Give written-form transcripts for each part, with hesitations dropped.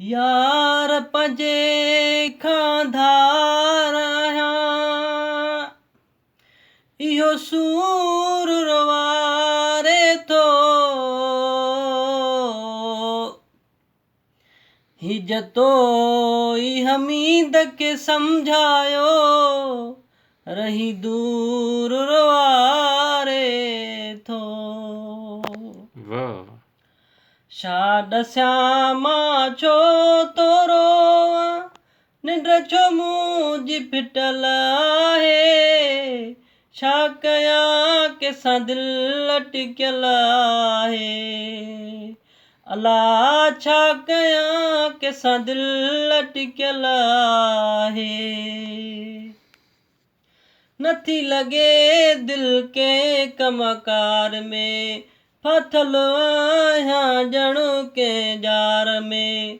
यार पंहिंजे खां धार आहियां, इहो सूर रवारे थो, हिजतो ई हमीद खे सम्झायो, रही दूर रवारे थो। वाह। छा ॾसियां मां छो थो रोवां, निंड छो मुंहिंजी फिटल आहे, छा कयां कंहिंसां दिलि अटकियल आहे, अला छा कयां कंहिंसां दिलि अटकियल आहे। नथी लॻे दिलि कंहिं कमकार में, फाथल आहियां ॼणु कंहिं जार में,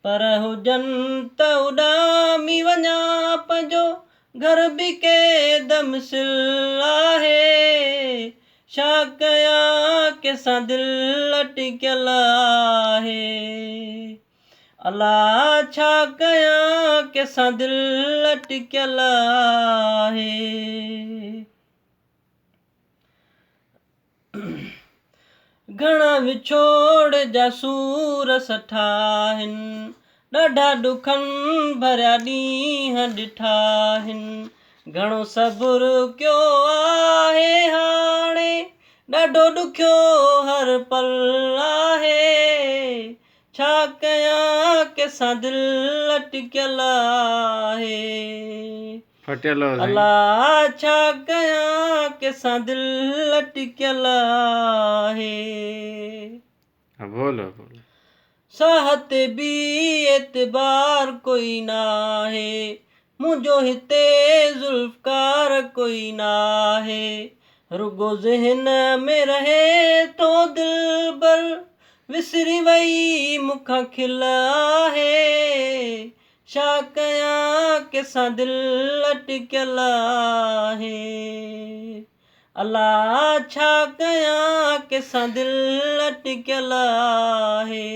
पर हुजनि त उॾामी वञा पंहिंजो घर बि केदम सिल आहे, छा कयां कंहिंसां दिलि अटकियल आहे, अला छा कयां कंहिंसां दिलि अटकियल आहे। घणा विछोड़ जा सूर सठा आहिनि, ॾाढा ॾुखनि भरिया ॾींहं ॾिठा आहिनि, घणो सब्र कयो आहे हाणे, ॾाढो ॾुखियो हर पल आहे, छा कयां कंहिंसां दिलि अटकियल आहे, फटियल हो साईं। अला छा कयां कंहिंसां दिलि अटकियल आहे। बोलो बोलो। साह ते बि एतबार कोई नाहे, मुंहिंजो हिते ज़ुल्फ़कार कोई नाहे, रुगो ज़हन में रहे थो दिलबर, विसरी वई मूंखां खिल आहे, छा कयां कंहिंसां दिलि अटकियल आहे, अला छा कयां कंहिंसां दिलि अटकियल आहे।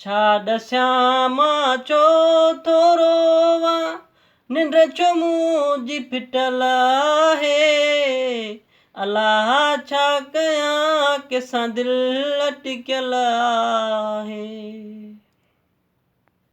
छा ॾसियां मां छो थो रोवां, निंड छो मुंहिंजी फिटल आहे, अला छा कयां कंहिंसां दिलि अटकियल आहे।